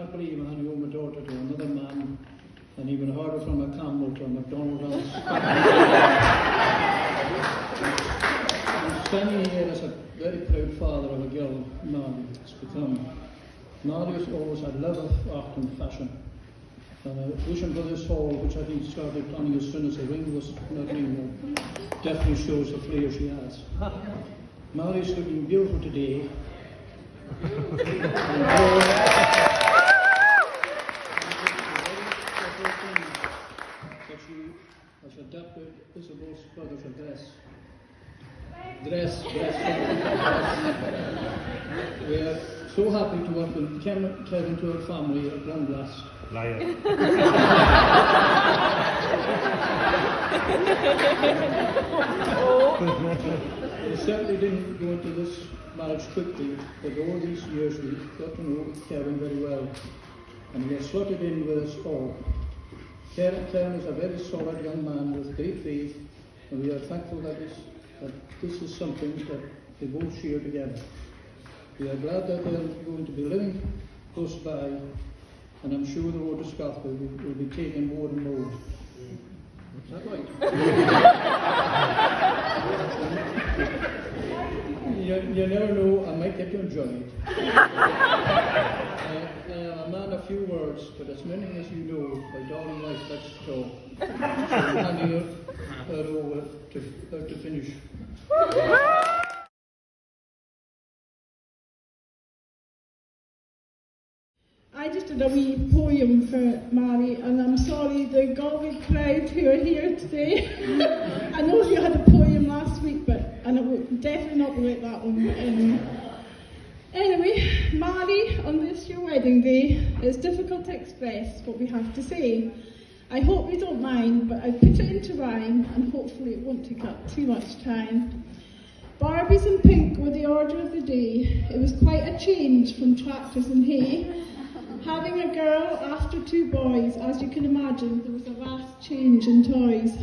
can't believe I handed over my daughter to another man, and even harder from a Campbell to a McDonald's. I'm standing here as a very proud father of a girl, Mairi, has become. Mairi has always had love of art and fashion. And a vision for this hall, which I think started planning as soon as the ring was not anymore, definitely shows the flair she has. Mairi's looking beautiful today. That she has adapted Isabel's brother's dress. We are so happy to welcome Kevin to our family at long last. Liar. We certainly didn't go into this marriage quickly, but all these years we got to know Kevin very well, and he has slotted in with us all. Kevin is a very solid young man with great faith, and we are thankful that this is something that they both share together. We are glad that they are going to be living close by, and I'm sure the road to Scotland will be taken more and more. Is that right? you never know, I might get to enjoy it. I am a man of few words, but as many as you know, my darling wife likes to talk. So I'm handing her over to finish. I just did a wee poem for Mairi, and I'm sorry the Galway crowd who are here today. I know you had a poem last week, and it would definitely not be like that one. But anyway, Mairi, on this your wedding day, it's difficult to express what we have to say. I hope you don't mind, but I put it into rhyme, and hopefully it won't take up too much time. Barbies in pink were the order of the day. It was quite a change from tractors and hay. Having a girl after two boys, as you can imagine, there was a vast change in toys.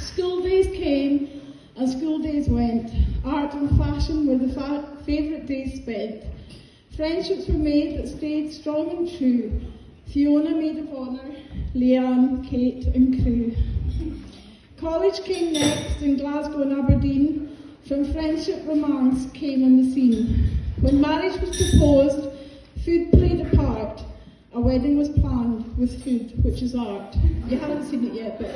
School days came and school days went. Art and fashion were the favourite days spent. Friendships were made that stayed strong and true. Fiona, maid of honour, Leanne, Kate and crew. College came next in Glasgow and Aberdeen. From friendship, romance came on the scene. When marriage was proposed, food played a part. A wedding was planned with food, which is art. You haven't seen it yet, but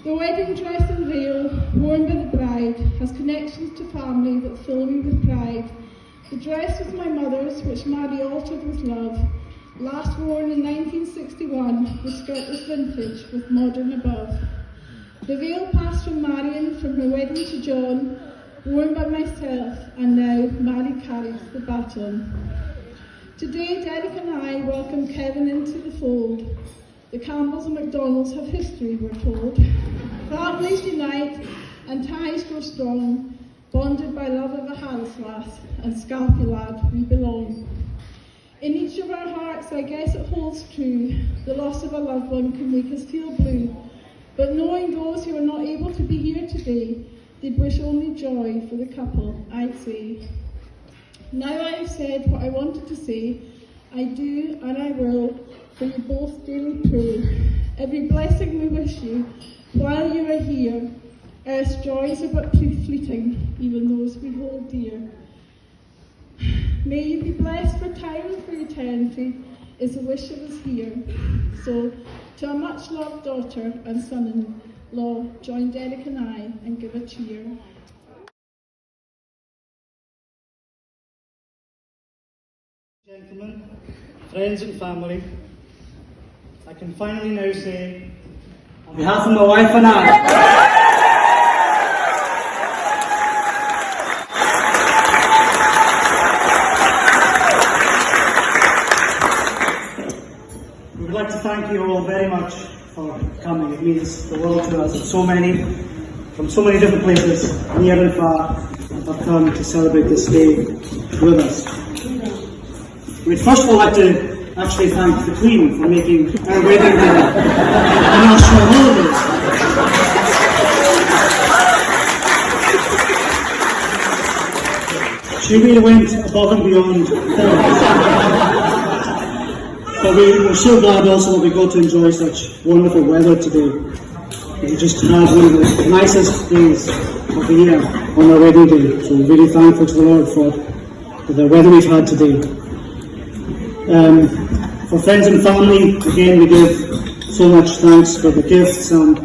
the wedding dress and veil, worn by the bride, has connections to family that fill me with pride. The dress was my mother's, which Mairi altered with love. Last worn in 1961, the skirt was vintage with modern above. The veil passed from Marion from her wedding to John, worn by myself, and now Mairi carries the baton. Today, Derek and I welcome Kevin into the fold. The Campbells and McDonalds have history, we're told. Families unite and ties grow strong, bonded by love of a Harris lass and Scalpy lad we belong. In each of our hearts, I guess it holds true, the loss of a loved one can make us feel blue, but knowing those who are not able to be here today, they'd wish only joy for the couple, I'd say. Now I have said what I wanted to say. I do and I will for you both daily pray. Every blessing we wish you while you are here. Earth's joys are but fleeting, even those we hold dear. May you be blessed for time and for eternity is the wish of us here. So, to a much loved daughter and son-in-law, join Derek and I and give a cheer. Gentlemen, friends and family, I can finally now say, on behalf of my wife and I, we would like to thank you all very much for coming. It means the world to us. So many, from so many different places, near and far, have come to celebrate this day with us. We'd first of all like to actually thank the Queen for making our wedding day a national holiday. She she really went above and beyond for us. But we're so glad also that we got to enjoy such wonderful weather today. We just had one of the nicest days of the year on our wedding day, so we're really thankful to the Lord for the weather we've had today. For friends and family, again we give so much thanks for the gifts and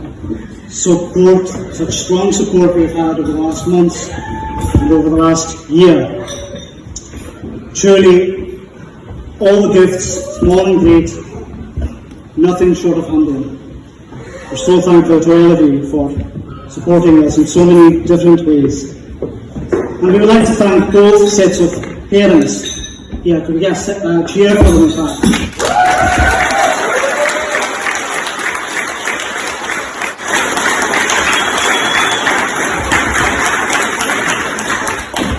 support, such strong support we've had over the last months and over the last year. Truly, all the gifts, small and great, nothing short of humbling. We're so thankful to all of you for supporting us in so many different ways. And we would like to thank both sets of parents. Yeah, could we get a cheer for them in fact?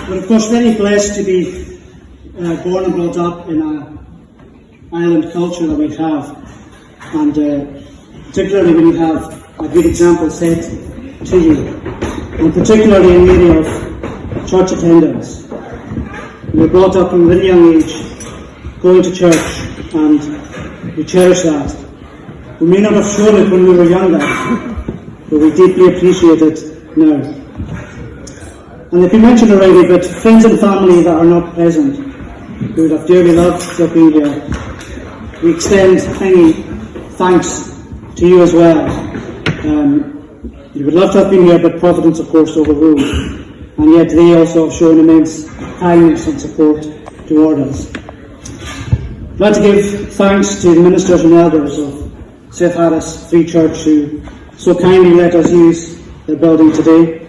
We're of course very blessed to be born and brought up in an island culture that we have, and particularly when you have a good example set to you, and particularly in the area of church attendance. We were brought up from a very young age going to church, and we cherish that. We may not have shown it when we were younger, but we deeply appreciate it now. And they've been mentioned already, but friends and family that are not present, we would have dearly loved to have been here. We extend many thanks to you as well. You would love to have been here, but Providence of course overruled. And yet they also have shown immense kindness and support toward us. I'd like to give thanks to the ministers and elders of St. Harris Free Church who so kindly let us use their building today.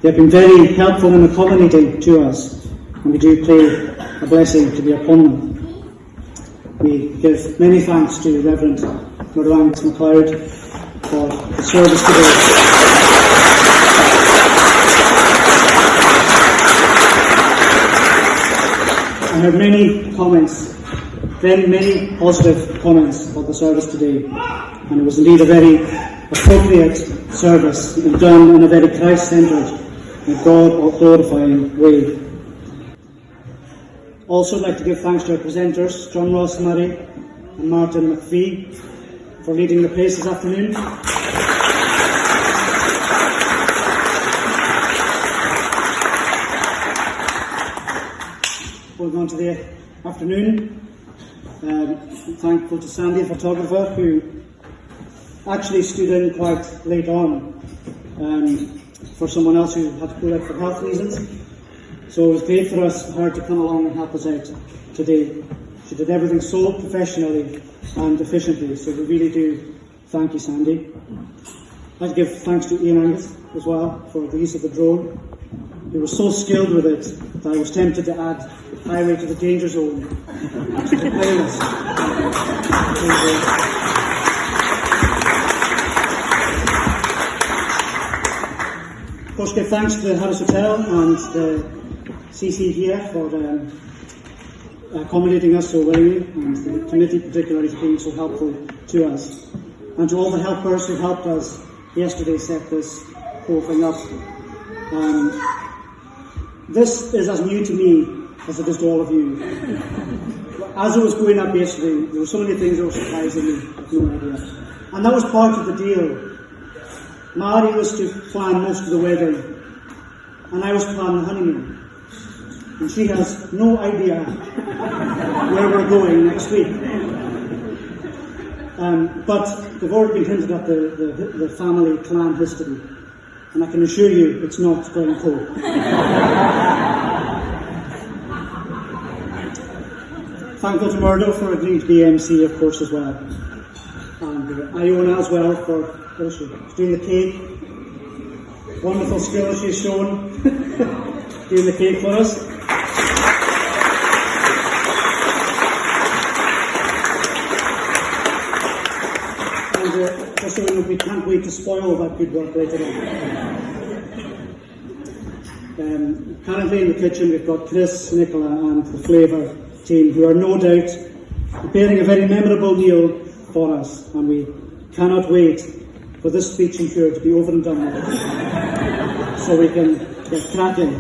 They have been very helpful and accommodating to us, and we do pray a blessing to be upon them. We give many thanks to Reverend Morant MacLeod for the service today. I heard many comments, then many positive comments about the service today, and it was indeed a very appropriate service and done in a very Christ-centred and God-glorifying way. Also, I'd like to give thanks to our presenters, John Ross Murray and Martin McPhee, for leading the praise this afternoon. Going on to the afternoon, I'm thankful to Sandy, the photographer, who actually stood in quite late on for someone else who had to pull out for health reasons. So it was great for her to come along and help us out today. She did everything so professionally and efficiently, so we really do thank you, Sandy. I'd like to give thanks to Ian Angus as well for the use of the drone. He was so skilled with it that I was tempted to add highway to the danger zone to the playlist. Of course, give thanks to the Harris Hotel and the CC here for accommodating us so willingly, and the committee particularly for being so helpful to us. And to all the helpers who helped us yesterday set this whole thing up. This is as new to me as it is to all of you. As I was going up yesterday, there were so many things that were surprising me, I have no idea. And that was part of the deal. Mairi was to plan most of the wedding, and I was to plan the honeymoon. And she has no idea where we're going next week. But they've already been hinted at the family clan history, and I can assure you it's not very cool. Thankful to Murdo for agreeing to be MC, of course, as well. And Iona as well for doing the cake. Wonderful skill she's shown doing the cake for us. And just so you know, we can't wait to spoil that good work later on. Currently in the kitchen we've got Chris, Nicola and the Flavour team, who are no doubt preparing a very memorable meal for us, and we cannot wait for this speech and cure to be over and done with, so we can get cracking.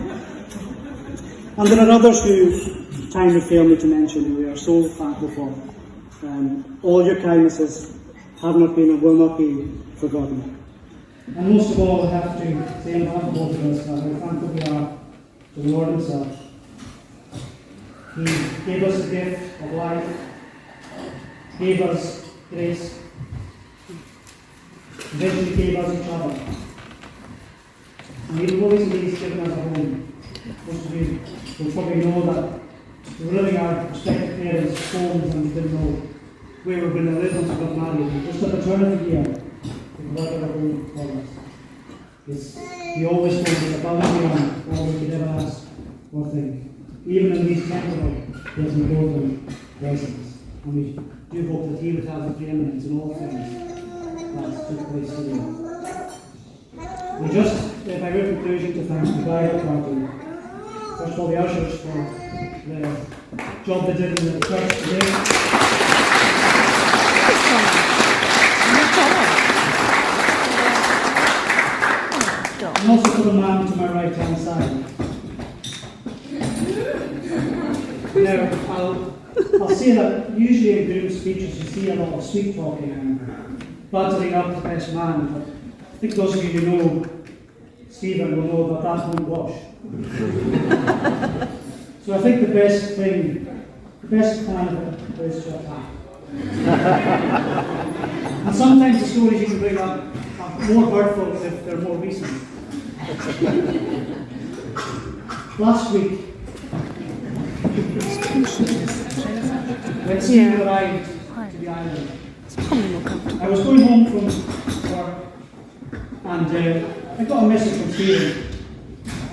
And there are others who time would fail me to mention who we are so thankful for. All your kindnesses have not been and will not be forgotten. And most of all, I have to say on behalf of both of us how thankful we are to the Lord Himself. He gave us the gift of life, gave us grace, eventually gave us each other. And He always He's given us a home. Most of you will probably know that we were living our respective parents' homes and we didn't know where we were going to live once we got married. Just at the turn of the year, we provided our home for us. He always told us above and beyond all we could ever ask or think. Even in these temporal, He has an golden blessings. And we do hope that He would have the preeminence in all things that took place today. We just, by way of conclusion, to thank the bridal party. First of all, the ushers for the job they did in the church today. And also for the man to my right hand side. Now, I'll say that usually in groom speeches you see a lot of sweet talking and buttering up the best man, but I think those of you who know Stephen will know that that won't wash. So I think the best plan of it is to attack. And sometimes the stories you can bring up are more hurtful if they're more recent. Last week, when Stephen arrived to the island, I was going home from work and I got a message from Stephen.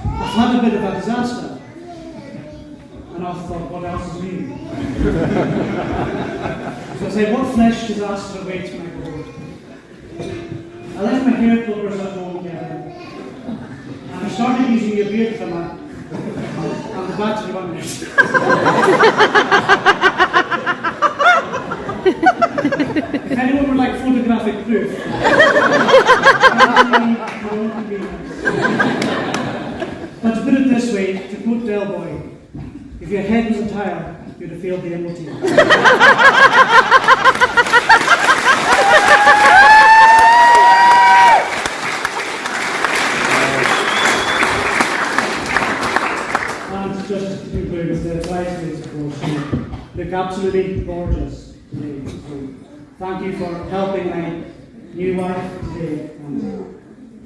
I've had a bit of a disaster. And I thought, what else is new? So I said, what fresh disaster awaits my board? I left my hair clippers at home, and I started using your beard trimmer, and the battery went missing. If anyone would like photographic proof, but to put it this way, to quote Del Boy, if your head was a tire, you'd have failed the MOT. And just to conclude with the bridesmaids, of course, who look absolutely gorgeous today. So thank you for helping my new wife today, and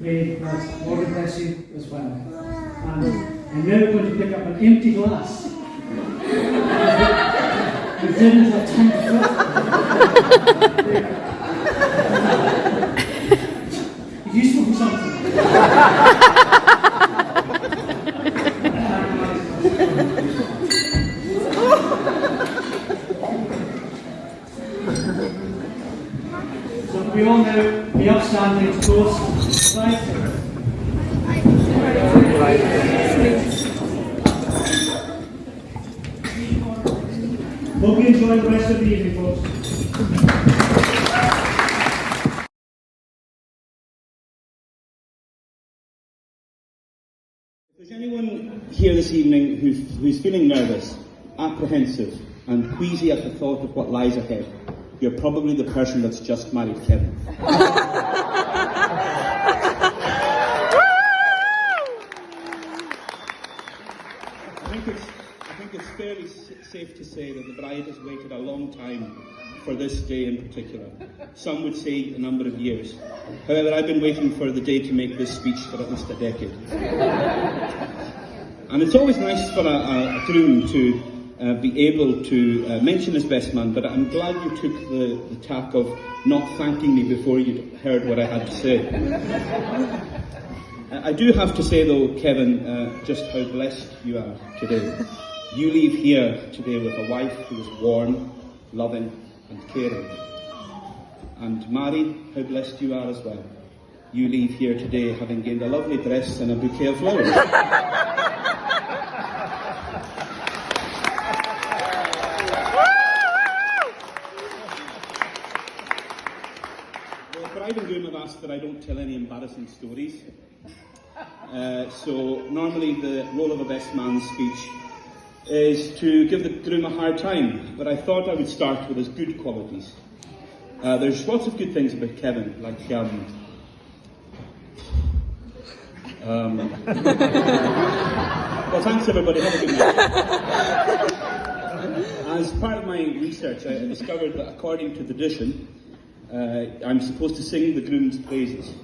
pray that Lord bless you as well. And I'm now going to pick up an empty glass. We didn't have time to fill it. It's useful for something. So we all know the upstanding toast. Hope you enjoy the rest of the evening, folks. If there's anyone here this evening who's feeling nervous, apprehensive, and queasy at the thought of what lies ahead, you're probably the person that's just married Kevin. I think it's fairly safe to say that the bride has waited a long time for this day in particular. Some would say a number of years. However, I've been waiting for the day to make this speech for at least a decade. And it's always nice for a groom to be able to mention his best man, but I'm glad you took the tack of not thanking me before you'd heard what I had to say. I do have to say though, Kevin, just how blessed you are today. You leave here today with a wife who is warm, loving and caring. And Mairi, how blessed you are as well. You leave here today having gained a lovely dress and a bouquet of flowers. The bride and groom have asked that I don't tell any embarrassing stories. So normally the role of a best man's speech is to give the groom a hard time, but I thought I would start with his good qualities. There's lots of good things about Kevin, like well, thanks everybody, have a good night. As part of my research, I discovered that according to the tradition, I'm supposed to sing the groom's praises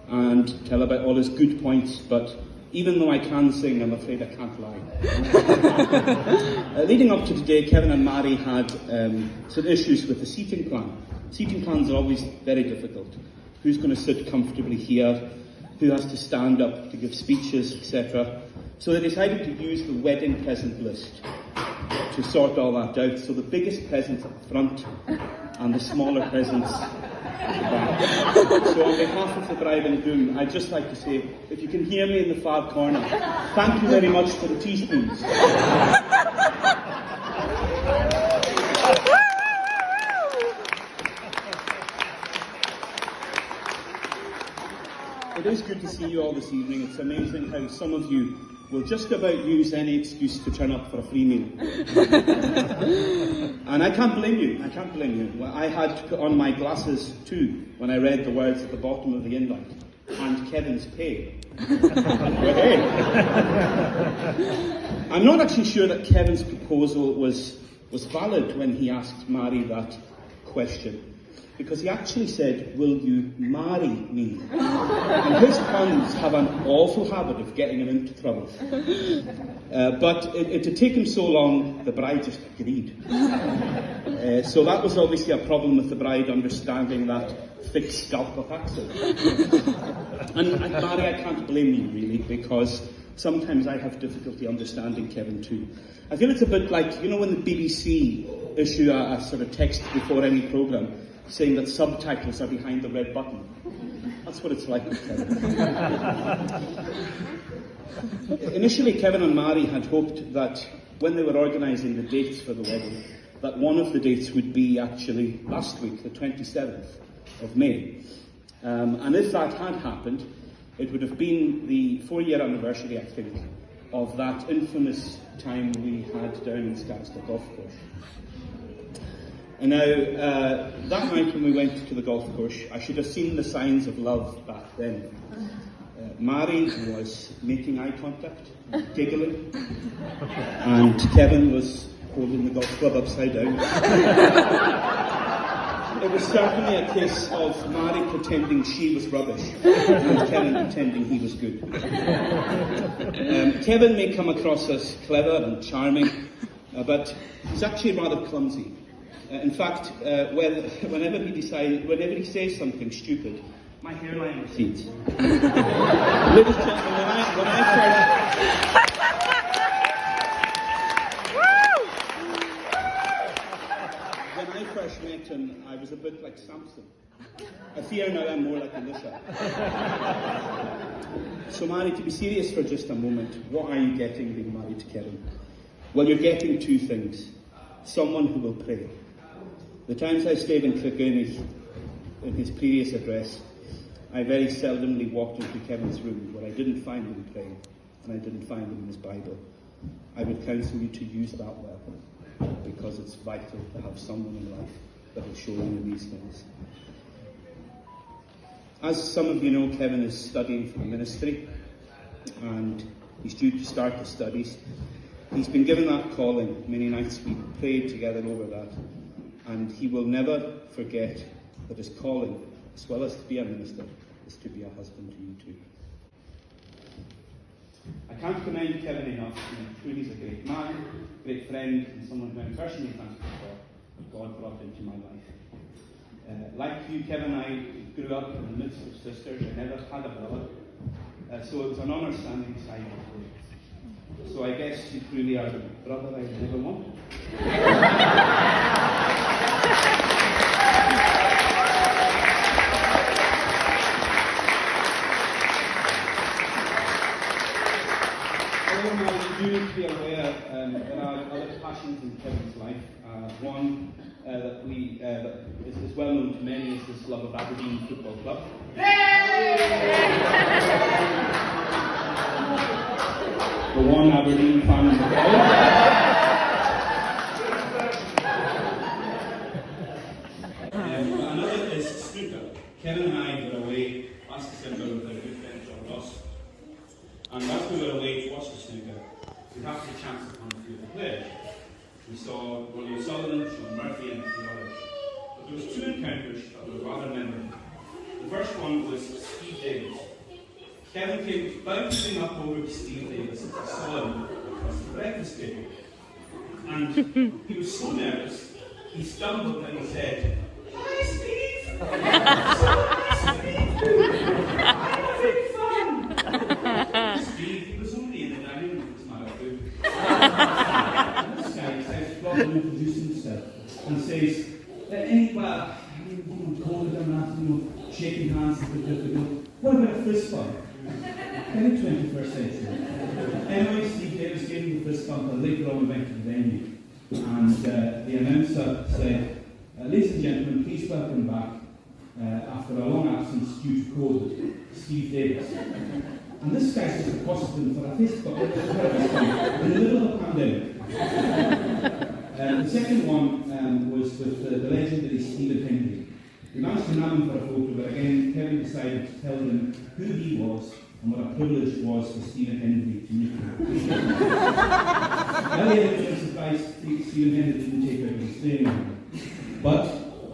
and tell about all his good points, but even though I can sing, I'm afraid I can't lie. Leading up to today, Kevin and Mairi had some issues with the seating plan. Seating plans are always very difficult. Who's going to sit comfortably here? Who has to stand up to give speeches, etc. So they decided to use the wedding present list to sort all that out. So the biggest presents at the front and the smaller presents at the back. So on behalf of the bride and groom, I'd just like to say, if you can hear me in the far corner, thank you very much for the teaspoons. It is good to see you all this evening. It's amazing how some of you will just about use any excuse to turn up for a free meal. And I can't blame you. I can't blame you. Well, I had to put on my glasses too when I read the words at the bottom of the invite. And Kevin's pay. Hey. I'm not actually sure that Kevin's proposal was valid when he asked Mairi that question. Because he actually said, will you marry me? And his puns have an awful habit of getting him into trouble. But it had taken so long, the bride just agreed. So that was obviously a problem with the bride understanding that thick scalp of accent. And Mairi, I can't blame you really, because sometimes I have difficulty understanding Kevin too. I feel it's a bit like, you know, when the BBC issue a sort of text before any programme, saying that subtitles are behind the red button. That's what it's like with Kevin. Initially, Kevin and Mairi had hoped that when they were organising the dates for the wedding, that one of the dates would be actually last week, the 27th of May. And if that had happened, it would have been the 4-year anniversary, I think, of that infamous time we had down in Scarsdale Golf Course. And now, that night when we went to the golf course, I should have seen the signs of love back then. Mairi was making eye contact, giggling, and Kevin was holding the golf club upside down. It was certainly a case of Mairi pretending she was rubbish, and Kevin pretending he was good. Kevin may come across as clever and charming, but he's actually rather clumsy. In fact, whenever he says something stupid, my hairline recedes. Ladies and gentlemen, when I first met him, I was a bit like Samson. I fear now I'm more like Elisha. So, Mairi, to be serious for just a moment, what are you getting being married to Kevin? Well, you're getting two things. Someone who will pray. The times I stayed in Kilkenny, in his previous address, I very seldomly walked into Kevin's room where I didn't find him praying, and I didn't find him in his Bible. I would counsel you to use that well, because it's vital to have someone in life that will show you these things. As some of you know, Kevin is studying for the ministry, and he's due to start his studies. He's been given that calling. Many nights we prayed together over that. And he will never forget that his calling, as well as to be a minister, is to be a husband to you too. I can't commend Kevin enough. Truly he's a great man, great friend, and someone who I'm personally thankful for that God brought into my life. Like you, Kevin, I grew up in the midst of sisters. I never had a brother. So it was an honour standing beside you. So I guess you truly are the brother I never wanted. You need to be aware there are other passions in Kevin's life. One that is well known to many is his love of Aberdeen Football Club. the one Aberdeen fan in the crowd. Another is snooker. Kevin and I were away last December with our good friend John Ross. And whilst we were away to watch the snooker, we happened to chance upon a few of the players. We saw William Sullivan, Sean Murphy and a few others. But there was two encounters that were rather memorable. The first one was Steve Davis. Kevin came bouncing up over to Steve Davis as he saw him across the breakfast table. And he was so nervous, he stumbled and he said, "Hi, Steve! Steve, he was only in the dining room with his mother food. And this guy starts to introduce himself and says, shaking hands is a bit difficult. What about a fist bump? In the 21st century. Anyway, Steve Davis gave him the fist bump and later on we went to the venue. And the announcer said, "Ladies and gentlemen, please welcome back, after a long absence due to COVID, Steve Davis." And this guy's just a costume for a fist bump in the middle of a pandemic. The second one was with the legendary Stephen Hendry. We managed to nab him for a photo, but again, Kevin decided to tell him who he was and what a privilege it was for Stephen Hendry to meet him. Earlier in advice, Stephen Hendry didn't take out his staying room. But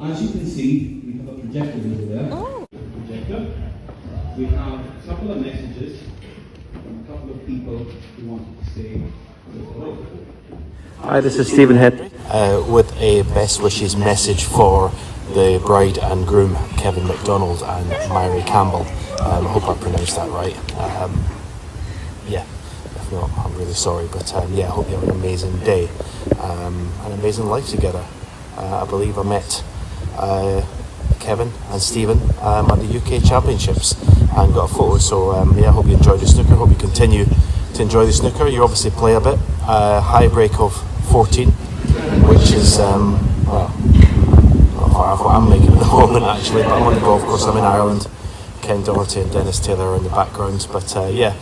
as you can see, we have a projector over there. Oh. Projector. We have a couple of messages from a couple of people who wanted to say hello. Hi, this is Stephen Hendry with a best wishes message for the bride and groom, Kevin MacDonald and Mairi Campbell. I hope I pronounced that right. Yeah, if not, I'm really sorry. But yeah, I hope you have an amazing day, an amazing life together. I believe I met Kevin and Stephen at the UK Championships and got a photo. So yeah, I hope you enjoy the snooker. I hope you continue to enjoy the snooker. You obviously play a bit. High break of 14, which is well, not far off what I'm making at the moment actually, but I'm on the golf course. I'm in Ireland. Ken Doherty and Dennis Taylor are in the background, but yeah,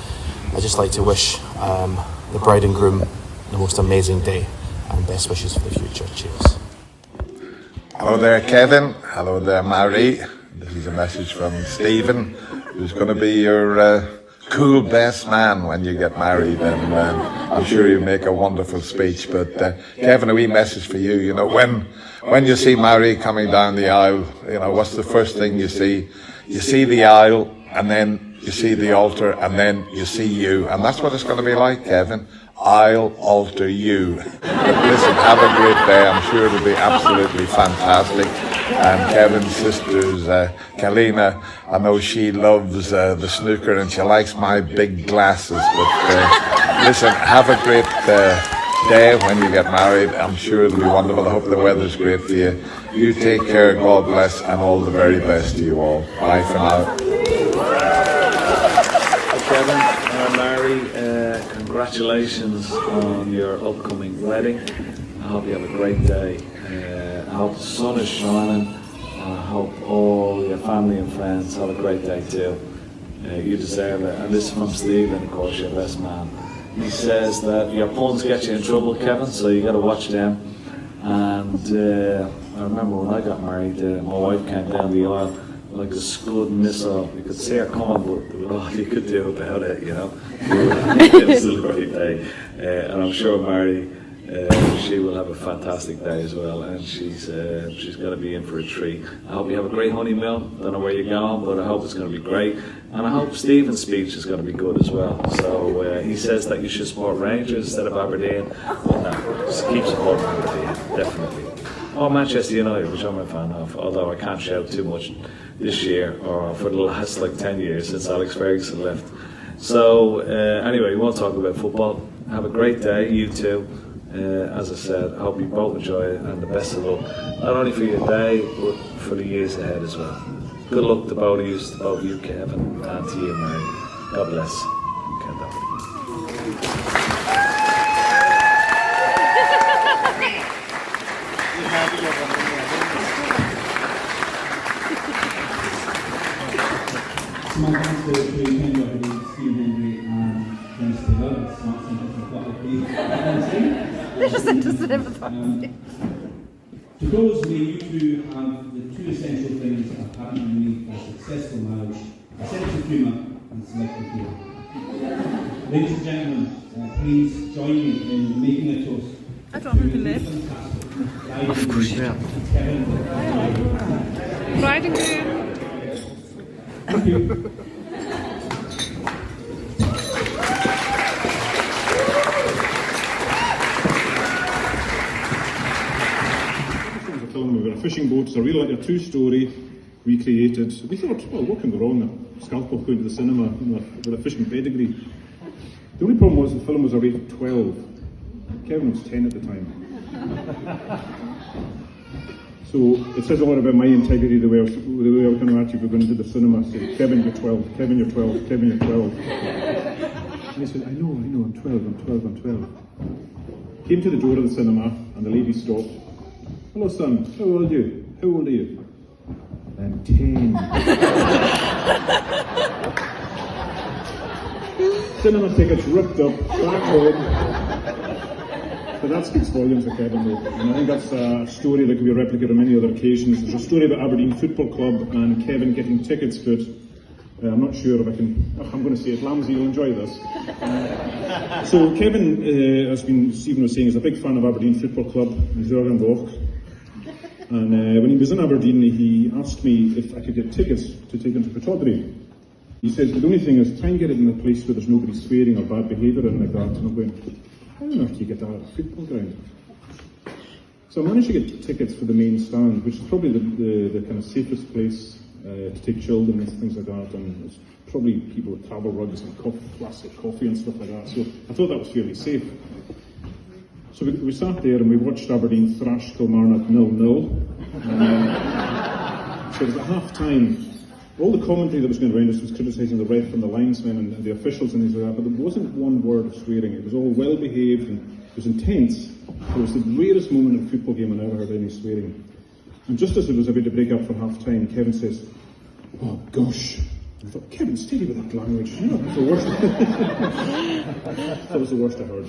I just like to wish the bride and groom the most amazing day and best wishes for the future. Cheers. Hello there, Kevin. Hello there, Mairi. This is a message from Stephen, who's going to be your cool best man when you get married, and I'm sure you make a wonderful speech. But Kevin, a wee message for you. You know, when you see Mairi coming down the aisle, you know, what's the first thing you see? You see the aisle, and then you see the altar, and then you see you. And that's what it's going to be like, Kevin. I'll alter you. But listen, have a great day. I'm sure it'll be absolutely fantastic. And Kevin's sister's Kalina, I know she loves the snooker and she likes my big glasses. But listen, have a great day when you get married. I'm sure it'll be wonderful. I hope the weather's great for you. You take care, God bless, and all the very best to you all. Bye for now. Kevin, Mairi, congratulations on your upcoming wedding. I hope you have a great day. I hope the sun is shining, and I hope all your family and friends have a great day too. You deserve it. And this is from Stephen, of course, your best man. He says that your puns get you in trouble, Kevin, so you got to watch them. And I remember when I got married, my wife came down the aisle like a Scud missile. You could see her coming, but there was all you could do about it, you know. It was a great day. And I'm sure Mairi, she will have a fantastic day as well, and she's going to be in for a treat. I hope you have a great honeymoon. Don't know where you're going, but I hope it's going to be great. And I hope Stephen's speech is going to be good as well. So he says that you should support Rangers instead of Aberdeen. Well, no, just keep supporting Aberdeen, definitely. Or Manchester United, which I'm a fan of, although I can't shout too much this year or for the last 10 years since Alex Ferguson left. So anyway, we won't talk about football. Have a great day, you two. As I said, I hope you both enjoy it, and the best of luck, not only for your day, but for the years ahead as well. Good luck to both of you, Kevin, and to you, Mary. God bless. Ken Doherty. My thanks to Ken Doherty, Stephen Hendry, and Dennis Taylor. They're just interested in photography. To close, may you two have the two essential things that have happened to me for a successful marriage: a sense of humour and selective humour. Ladies and gentlemen, please join me in making a toast. I don't know who left. Of course, yeah. Kevin. Bride and groom. Thank you. We've got a fishing boat. It's a real like a two-story recreated. We thought, well, what can go wrong? A scalpel going to the cinema with a fishing pedigree. The only problem was the film was rated 12. Kevin was 10 at the time. So it says a lot about my integrity the way I was going to act if we're going to the cinema. Say, Kevin, you're 12. Kevin, you're 12. Kevin, you're 12. And he said, I know, I'm 12. Came to the door of the cinema and the lady stopped. Hello, son. How old are you? How old are you? I'm 10. Cinema tickets ripped up, back home. But that speaks volumes of Kevin, though. And I think that's a story that could be replicated on many other occasions. There's a story about Aberdeen Football Club and Kevin getting tickets to it. I'm not sure if I can. I'm going to say it. Lamsey, you'll enjoy this. So Kevin, as Stephen was saying, is a big fan of Aberdeen Football Club in Zorgenbach. And when he was in Aberdeen, he asked me if I could get tickets to take him to Pittodrie. He said, the only thing is, try and get it in a place where there's nobody swearing or bad behaviour and like that. And I'm going, how on earth do you get that at a football ground? So I managed to get tickets for the main stand, which is probably the kind of safest place to take children and things like that. And it's probably people with travel rugs and plastic coffee and stuff like that. So I thought that was fairly safe. So we sat there and we watched Aberdeen thrash Kilmarnock 0-0. So it was at half time. All the commentary that was going around us was criticising the ref and the linesmen and the officials and things like that, but there wasn't one word of swearing. It was all well behaved and it was intense. It was the rarest moment in a football game I ever heard any swearing. And just as it was about to break up for half time, Kevin says, "Oh gosh." I thought, Kevin, steady with that language. No, that's the worst. That was the worst I heard.